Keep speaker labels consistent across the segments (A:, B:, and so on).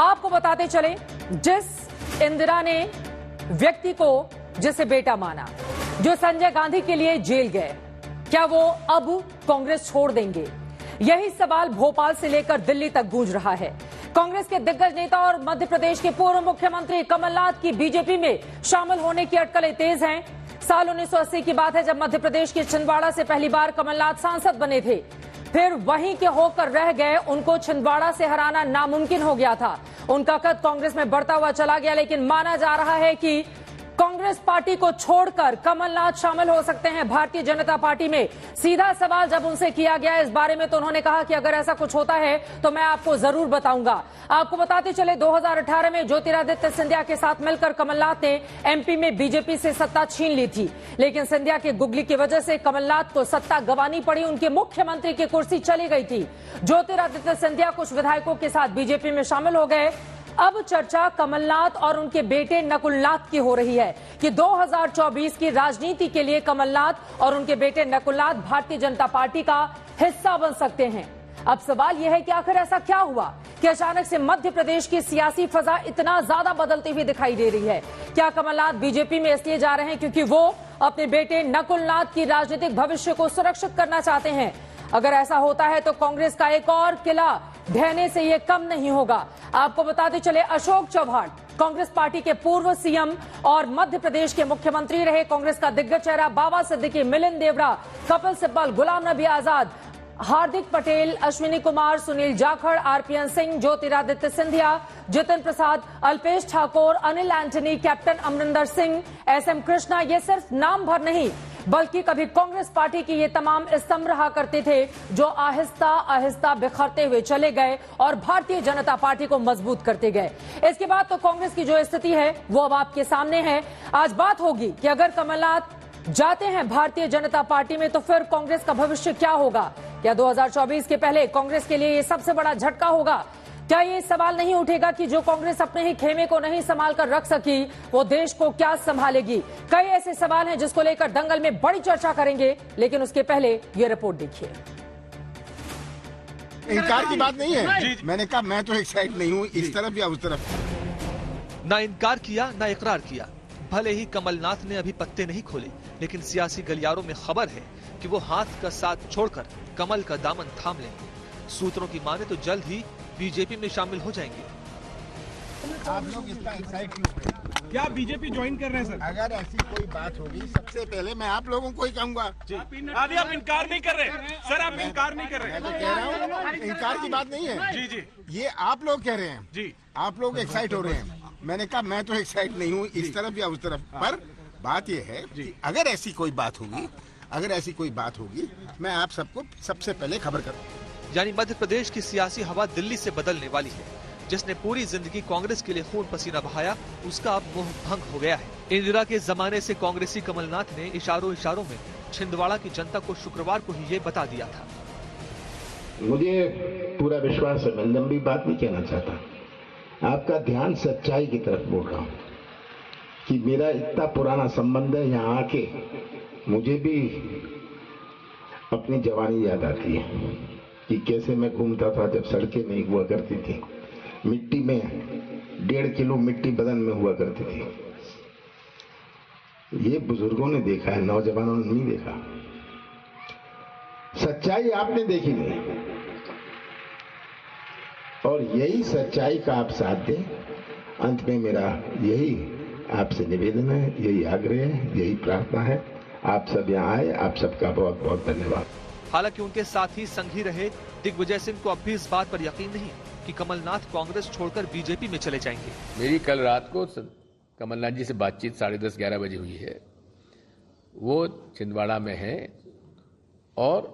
A: आपको बताते चले, जिस इंदिरा ने व्यक्ति को जिसे बेटा माना, जो संजय गांधी के लिए जेल गए, क्या वो अब कांग्रेस छोड़ देंगे? यही सवाल भोपाल से लेकर दिल्ली तक गूंज रहा है। कांग्रेस के दिग्गज नेता और मध्य प्रदेश के पूर्व मुख्यमंत्री कमलनाथ की बीजेपी में शामिल होने की अटकलें तेज हैं। साल 1980 की बात है जब मध्य प्रदेश के छिंदवाड़ा से पहली बार कमलनाथ सांसद बने थे। फिर वहीं के होकर रह गए, उनको छिंदवाड़ा से हराना नामुमकिन हो गया था। उनका कद कांग्रेस में बढ़ता हुआ चला गया, लेकिन माना जा रहा है कि कांग्रेस पार्टी को छोड़कर कमलनाथ शामिल हो सकते हैं भारतीय जनता पार्टी में। सीधा सवाल जब उनसे किया गया इस बारे में तो उन्होंने कहा कि अगर ऐसा कुछ होता है तो मैं आपको जरूर बताऊंगा। आपको बताते चले, 2018 में ज्योतिरादित्य सिंधिया के साथ मिलकर कमलनाथ ने एमपी में बीजेपी से सत्ता छीन ली थी, लेकिन सिंधिया के गुगली की वजह से कमलनाथ को सत्ता गंवानी पड़ी। उनके मुख्यमंत्री की कुर्सी चली गई थी। ज्योतिरादित्य सिंधिया कुछ विधायकों के साथ बीजेपी में शामिल हो गए। अब चर्चा कमलनाथ और उनके बेटे नकुलनाथ की हो रही है कि 2024 की राजनीति के लिए कमलनाथ और उनके बेटे नकुलनाथ भारतीय जनता पार्टी का हिस्सा बन सकते हैं। अब सवाल यह है कि आखिर ऐसा क्या हुआ कि अचानक से मध्य प्रदेश की सियासी फजा इतना ज्यादा बदलती हुई दिखाई दे रही है? क्या कमलनाथ बीजेपी में इसलिए जा रहे हैं क्योंकि वो अपने बेटे नकुलनाथ की राजनीतिक भविष्य को सुरक्षित करना चाहते हैं? अगर ऐसा होता है तो कांग्रेस का एक और किला ढहने से ये कम नहीं होगा। आपको बताते चले, अशोक चौहान कांग्रेस पार्टी के पूर्व सीएम और मध्य प्रदेश के मुख्यमंत्री रहे। कांग्रेस का दिग्गज चेहरा बाबा Siddiqui, Milind Deora, Kapil Sibal, Ghulam Nabi Azad, Hardik Patel, Ashwani Kumar, Sunil Jakhar, RPN Singh, Jyotiraditya Scindia, Jitin Prasada, Alpesh Thakor, Anil Antony, captain Amarinder Singh, SM Krishna, ये सिर्फ नाम भर नहीं बल्कि कभी कांग्रेस पार्टी की ये तमाम स्तंभ रहा करते थे जो आहिस्ता आहिस्ता बिखरते हुए चले गए और भारतीय जनता पार्टी को मजबूत करते गए। इसके बाद तो कांग्रेस की जो स्थिति है वो अब आपके सामने है। आज बात होगी कि अगर कमलनाथ जाते हैं भारतीय जनता पार्टी में तो फिर कांग्रेस का भविष्य क्या होगा? क्या 2024 के पहले कांग्रेस के लिए ये सबसे बड़ा झटका होगा? क्या ये सवाल नहीं उठेगा कि जो कांग्रेस अपने ही खेमे को नहीं संभाल कर रख सकी वो देश को क्या संभालेगी? कई ऐसे सवाल हैं जिसको लेकर दंगल में बड़ी चर्चा करेंगे, लेकिन उसके पहले ये रिपोर्ट देखिए।
B: इनकार की बात नहीं है। मैंने कहा मैं तो एक साइड नहीं हूँ, इस तरफ या उस तरफ।
C: ना इनकार किया ना इकरार किया। भले ही कमलनाथ ने अभी पत्ते नहीं खोले, लेकिन सियासी गलियारों में खबर है कि वो हाथ का साथ छोड़कर कमल का दामन थाम लेंगे। सूत्रों की माने तो जल्द ही बीजेपी में शामिल हो जाएंगे।
B: आप लोग इतना एक्साइट क्यों हैं?
D: क्या बीजेपी ज्वाइन कर रहे हैं सर?
B: अगर ऐसी कोई बात होगी सबसे पहले मैं आप लोगों को ही कहूँगा।
D: अभी आप इनकार नहीं कर रहे सर, आप इनकार नहीं कर रहे।
B: मैं तो कह रहा हूँ इनकार की बात नहीं है।
D: जी जी,
B: ये आप लोग कह रहे हैं
D: जी,
B: आप लोग एक्साइट हो रहे हैं। मैंने कहा मैं तो एक्साइट नहीं हूँ, इस तरफ या उस तरफ। पर बात ये है कि अगर ऐसी कोई बात होगी, मैं आप सबको सबसे पहले खबर करूँगा।
C: यानी मध्य प्रदेश की सियासी हवा दिल्ली से बदलने वाली है। जिसने पूरी जिंदगी कांग्रेस के लिए खून पसीना बहाया, उसका अब मोह भंग हो गया है। इंदिरा के जमाने से कांग्रेसी कमलनाथ ने इशारों में छिंदवाड़ा की जनता को शुक्रवार को ही ये बता दिया था।
E: मुझे पूरा विश्वास है, मैं लंबी बात नहीं कहना चाहता, आपका ध्यान सच्चाई की तरफ बोल रहा हूँ कि मेरा इतना पुराना संबंध है। यहाँ आके मुझे भी अपनी जवानी याद आती है कि कैसे मैं घूमता था जब सड़कें नहीं हुआ करती थी, मिट्टी में 1.5 किलो मिट्टी बदन में हुआ करती थी। ये बुजुर्गों ने देखा है, नौजवानों ने नहीं देखा। सच्चाई आपने देखी नहीं, और यही सच्चाई का आप साथ दें। अंत में मेरा यही आपसे निवेदन है, यही आग्रह है, यही प्रार्थना है। आप सब यहाँ आए, आप सबका बहुत बहुत धन्यवाद।
C: हालांकि उनके साथ ही संगी रहे दिग्विजय सिंह को अब भी इस बात पर यकीन नहीं कि कमलनाथ कांग्रेस छोड़कर बीजेपी में चले जाएंगे।
F: मेरी कल रात को कमलनाथ जी से बातचीत 10:30-11 बजे हुई है। वो छिंदवाड़ा में हैं और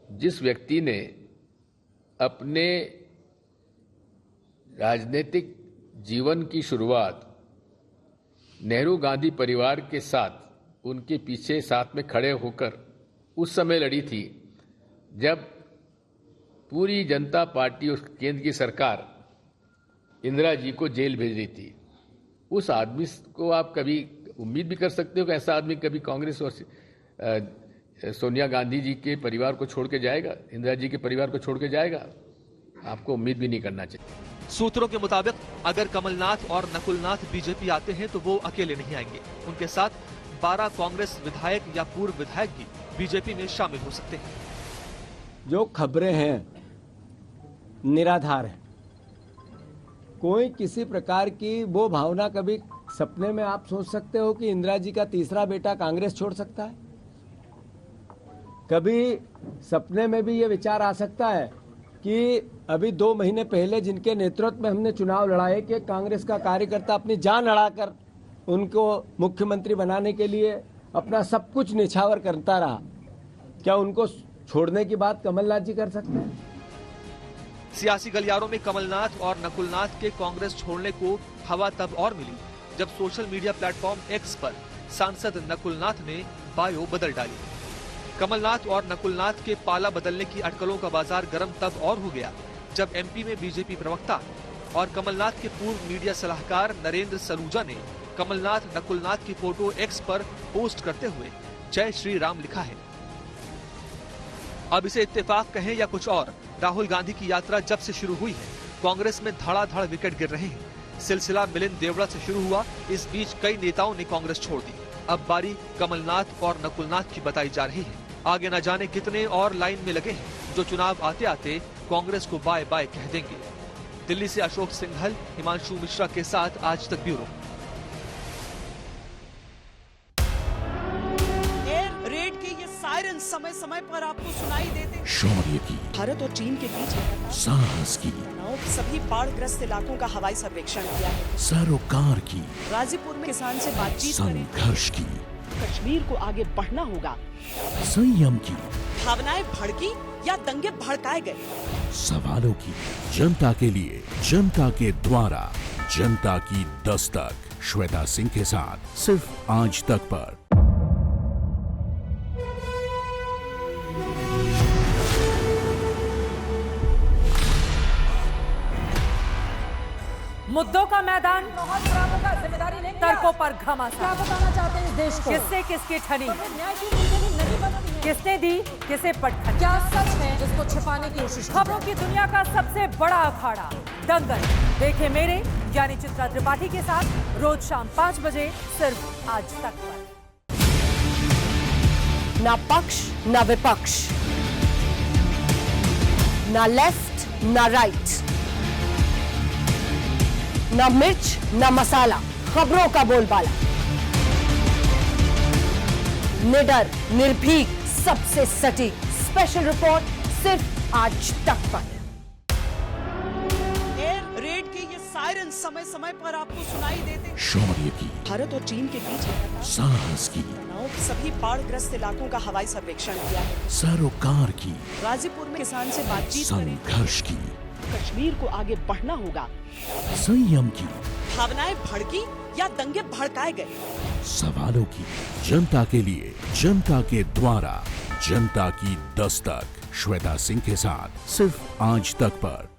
F: जिस व्यक्ति ने अपने राजनीतिक जीवन की शुरुआत नेहरू गांधी परिवार के साथ उनके पीछे साथ में खड़े होकर उस समय लड़ी थी जब पूरी जनता पार्टी और केंद्र की सरकार इंदिरा जी को जेल भेज रही थी, उस आदमी को आप कभी उम्मीद भी कर सकते हो कि ऐसा आदमी कभी कांग्रेस और सोनिया गांधी जी के परिवार को छोड़ के जाएगा, इंदिरा जी के परिवार को छोड़ के जाएगा? आपको उम्मीद भी नहीं करना चाहिए।
C: सूत्रों के मुताबिक अगर कमलनाथ और नकुलनाथ बीजेपी आते हैं तो वो अकेले नहीं आएंगे। उनके साथ 12 कांग्रेस विधायक या पूर्व विधायक भी बीजेपी में शामिल हो सकते हैं।
G: जो खबरें हैं निराधार है। कोई किसी प्रकार की वो भावना कभी सपने में आप सोच सकते हो कि इंदिरा जी का तीसरा बेटा कांग्रेस छोड़ सकता है? कभी सपने में भी ये विचार आ सकता है कि अभी 2 महीने पहले जिनके नेतृत्व में हमने चुनाव लड़ाए कि कांग्रेस का कार्यकर्ता अपनी जान लड़ाकर उनको मुख्यमंत्री बनाने के लिए अपना सब कुछ निछावर करता रहा, क्या उनको छोड़ने की बात कमलनाथ जी कर सकते हैं?
C: सियासी गलियारों में कमलनाथ और नकुलनाथ के कांग्रेस छोड़ने को हवा तब और मिली जब सोशल मीडिया प्लेटफॉर्म एक्स पर सांसद नकुलनाथ ने बायो बदल डाली। कमलनाथ और नकुलनाथ के पाला बदलने की अटकलों का बाजार गर्म तब और हो गया जब एमपी में बीजेपी प्रवक्ता और कमलनाथ के पूर्व मीडिया सलाहकार नरेंद्र सलूजा ने कमलनाथ नकुलनाथ की फोटो एक्स पर पोस्ट करते हुए जय श्री राम लिखा है। अब इसे इत्तेफाक कहें या कुछ और, राहुल गांधी की यात्रा जब से शुरू हुई है कांग्रेस में धड़ाधड़ विकेट गिर रहे हैं। सिलसिला मिलिंद देवड़ा से शुरू हुआ, इस बीच कई नेताओं ने कांग्रेस छोड़ दी। अब बारी कमलनाथ और नकुलनाथ की बताई जा रही है। आगे न जाने कितने और लाइन में लगे हैं जो चुनाव आते आते कांग्रेस को बाय बाय कह देंगे। दिल्ली से अशोक सिंघल, हिमांशु मिश्रा के साथ आज तक ब्यूरो।
H: एयर रेड के ये सायरन समय समय पर आपको सुनाई देते।
I: शौर्य की,
H: भारत और चीन के बीच
I: साहस की,
H: सभी बाढ़ग्रस्त इलाकों का हवाई सर्वेक्षण किया है।
I: सरोकार की,
H: गाजीपुर में किसान से बातचीत करें।
I: संघर्ष की,
H: कश्मीर को आगे बढ़ना होगा।
I: संयम की,
H: भावनाएं भड़की या दंगे भड़काए गए।
I: सवालों की, जनता के लिए, जनता के द्वारा, जनता की दस्तक। श्वेता सिंह के साथ सिर्फ आज तक पर।
A: मुद्दों का मैदान, जिम्मेदारी नहीं, तर्कों पर घमासान। क्या बताना चाहते हैं इस देश को? किससे किसकी ठनी, किसने दी किसे पटखनी, क्या सच है जिसको छिपाने की कोशिश। खबरों की दुनिया का सबसे बड़ा अखाड़ा दंगल देखे मेरे यानी चित्रा त्रिपाठी के साथ रोज शाम 5 बजे सिर्फ आज तक पर।
J: ना पक्ष ना विपक्ष, ना लेफ्ट ना राइट, ना मिर्च ना मसाला, खबरों का बोलबाला। निडर, निर्भीक, सबसे सटीक स्पेशल रिपोर्ट सिर्फ आज तक पर।
H: एयर रेड के ये सायरन समय समय पर आपको सुनाई देते।
I: शौर्य की,
H: भारत और चीन के बीच
I: साहस की,
H: सभी बाढ़ग्रस्त इलाकों का हवाई सर्वेक्षण किया है।
I: सरोकार की,
H: गाजीपुर में किसान से बातचीत करें।
I: संघर्ष की,
H: कश्मीर को आगे बढ़ना होगा।
I: संयम की,
H: भावनाएं भड़की या दंगे भड़काए गए।
I: सवालों की, जनता के लिए, जनता के द्वारा, जनता की दस्तक। श्वेता सिंह के साथ सिर्फ आज तक पर।